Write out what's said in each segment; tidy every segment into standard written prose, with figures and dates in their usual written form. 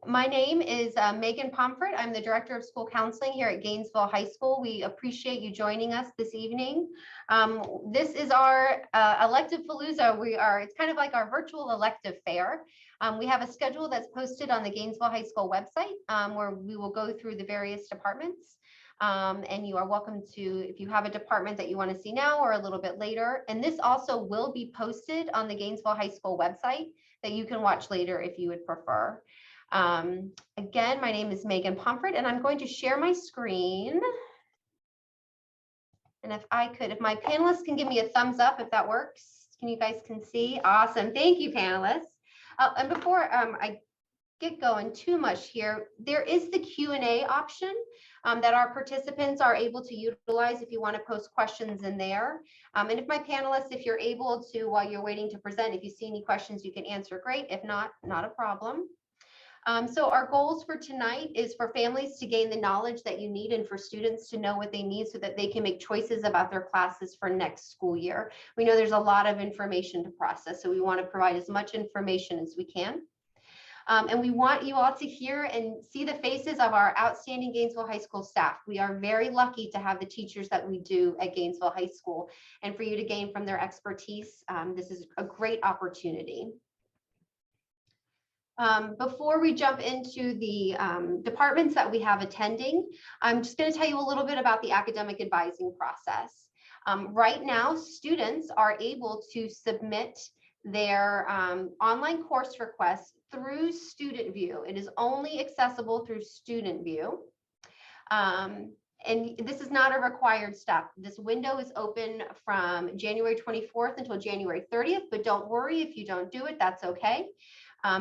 My name is Megan Pomfret. I'm the Director of School Counseling here at Gainesville High School. We appreciate you joining us this evening. This is our Electivepalooza. It's kind of like our virtual elective fair. We have a schedule that's posted on the Gainesville High School website where we will go through the various departments. And you are welcome to, if you have a department that you want to see now or a little bit later. And this also will be posted on the Gainesville High School website that you can watch later if you would prefer. Again, my name is Megan Pomfret, and I'm going to share my screen. And if my panelists can give me a thumbs up if that works. You guys can see? Awesome. Thank you, panelists. And before I get going too much here, there is the Q&A option that our participants are able to utilize if you want to post questions in there. And if my panelists, if you're able to, while you're waiting to present, if you see any questions you can answer, great. If not, not a problem. So our goals for tonight is for families to gain the knowledge that you need and for students to know what they need so that they can make choices about their classes for next school year. We know there's a lot of information to process, so we want to provide as much information as we can. And we want you all to hear and see the faces of our outstanding Gainesville High School staff. We are very lucky to have the teachers that we do at Gainesville High School, and for you to gain from their expertise. This is a great opportunity. Before we jump into the departments that we have attending, I'm just going to tell you a little bit about the academic advising process. Right now, students are able to submit their online course requests through Student View. It is only accessible through Student View. And this is not a required step. This window is open from January 24th until January 30th, but don't worry if you don't do it, that's okay.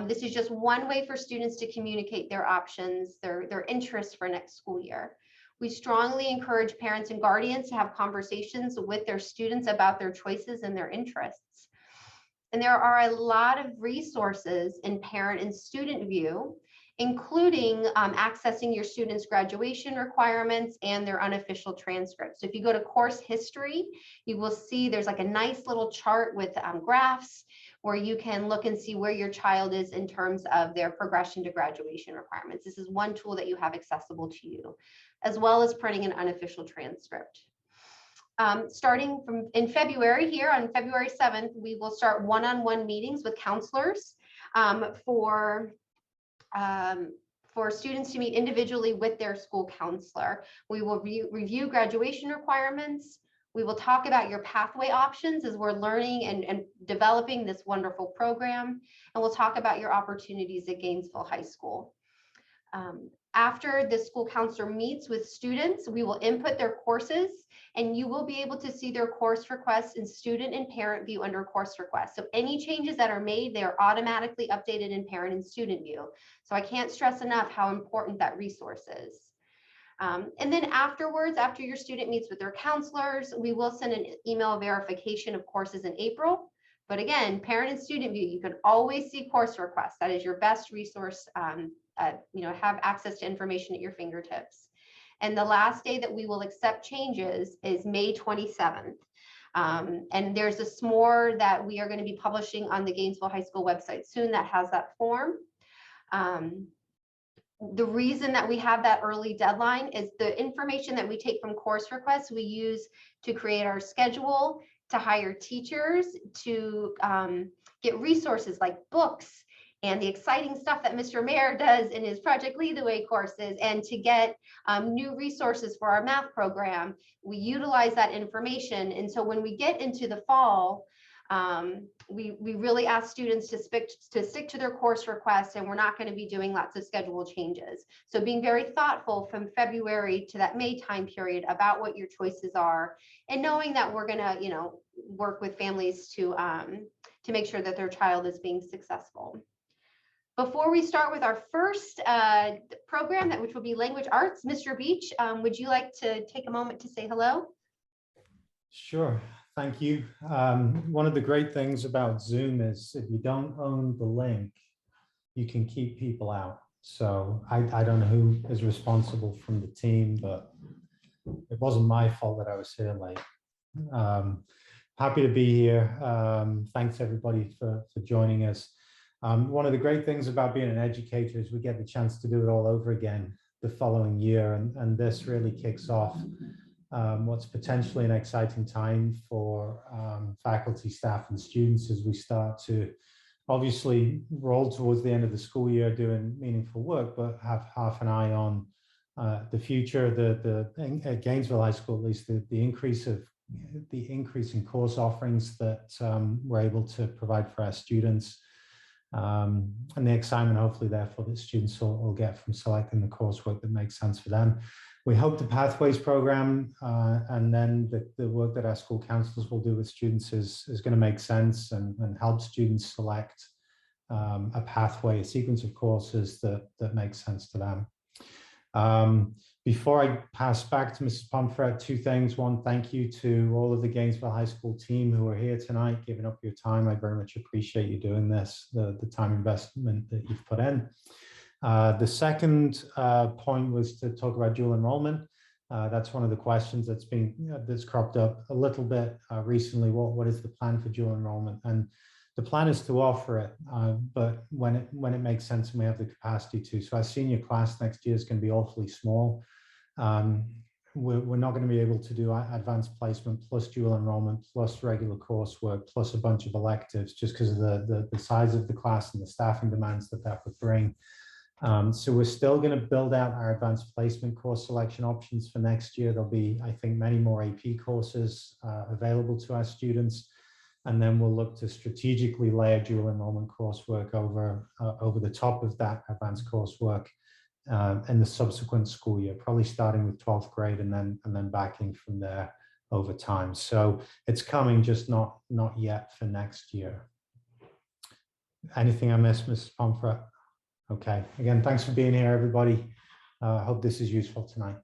This is just one way for students to communicate their options, their interests for next school year. We strongly encourage parents and guardians to have conversations with their students about their choices and their interests. And there are a lot of resources in Parent and Student View, including accessing your students' graduation requirements and their unofficial transcripts. So if you go to course history, you will see there's like a nice little chart with graphs where you can look and see where your child is in terms of their progression to graduation requirements. This is one tool that you have accessible to you, as well as printing an unofficial transcript. Starting in February here, on February 7th, we will start one-on-one meetings with counselors for students to meet individually with their school counselor. We will review graduation requirements. We will talk about your pathway options as we're learning and developing this wonderful program. And we'll talk about your opportunities at Gainesville High School. After the school counselor meets with students, we will input their courses, and you will be able to see their course requests in Student and Parent View under Course Requests. So any changes that are made, they are automatically updated in Parent and Student View. So I can't stress enough how important that resource is. And then afterwards, after your student meets with their counselors, we will send an email verification of courses in April. But again, Parent and Student View, you can always see course requests. That is your best resource, have access to information at your fingertips. And the last day that we will accept changes is May 27th. And there's a SMORE that we are going to be publishing on the Gainesville High School website soon that has that form. The reason that we have that early deadline is the information that we take from course requests we use to create our schedule, to hire teachers, to get resources like books and the exciting stuff that Mr. Mayer does in his Project Lead the Way courses, and to get new resources for our math program. We utilize that information. And so when we get into the fall, we really ask students to stick to their course requests, and we're not going to be doing lots of schedule changes. So being very thoughtful from February to that May time period about what your choices are, and knowing that we're going to, work with families to make sure that their child is being successful. Before we start with our first program, which will be Language Arts, Mr. Beach, would you like to take a moment to say hello? Sure. Thank you. One of the great things about Zoom is if you don't own the link, you can keep people out. So I don't know who is responsible from the team, but it wasn't my fault that I was here late. Happy to be here. Thanks everybody for joining us. One of the great things about being an educator is we get the chance to do it all over again the following year, and this really kicks off what's potentially an exciting time for faculty, staff, and students as we start to obviously roll towards the end of the school year doing meaningful work, but have half an eye on the future. At Gainesville High School, at least, the increase in course offerings that we're able to provide for our students, and the excitement hopefully therefore that students will get from selecting the coursework that makes sense for them. We hope the Pathways program and then the work that our school counselors will do with students is going to make sense and help students select a pathway, a sequence of courses that makes sense to them. Before I pass back to Mrs. Pomfret, two things. One, thank you to all of the Gainesville High School team who are here tonight, giving up your time. I very much appreciate you doing this, the time investment that you've put in. The second point was to talk about dual enrollment. That's one of the questions that's cropped up a little bit recently. What is the plan for dual enrollment? And the plan is to offer it, but when it makes sense and we have the capacity to. So our senior class next year is going to be awfully small. We're not going to be able to do advanced placement plus dual enrollment plus regular coursework plus a bunch of electives just because of the size of the class and the staffing demands that would bring. So we're still going to build out our advanced placement course selection options for next year. There'll be, I think, many more AP courses available to our students. And then we'll look to strategically layer dual enrollment coursework over the top of that advanced coursework in the subsequent school year, probably starting with 12th grade and then backing from there over time. So it's coming, just not yet for next year. Anything I missed, Mrs. Pomfret? Okay, again, thanks for being here, everybody. I hope this is useful tonight.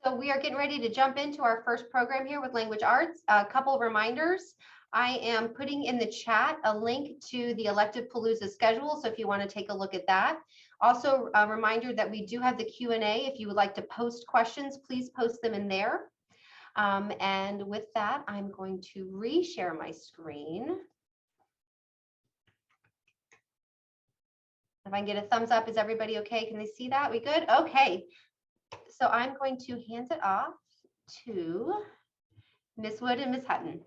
So we are getting ready to jump into our first program here with Language Arts. A couple of reminders. I am putting in the chat a link to the Electivepalooza schedule, so if you want to take a look at that. Also, a reminder that we do have the Q&A. If you would like to post questions, please post them in there. And with that, I'm going to re-share my screen. If I can get a thumbs up, is everybody okay? Can they see that? We good? Okay. So I'm going to hand it off to Ms. Wood and Ms. Hutton.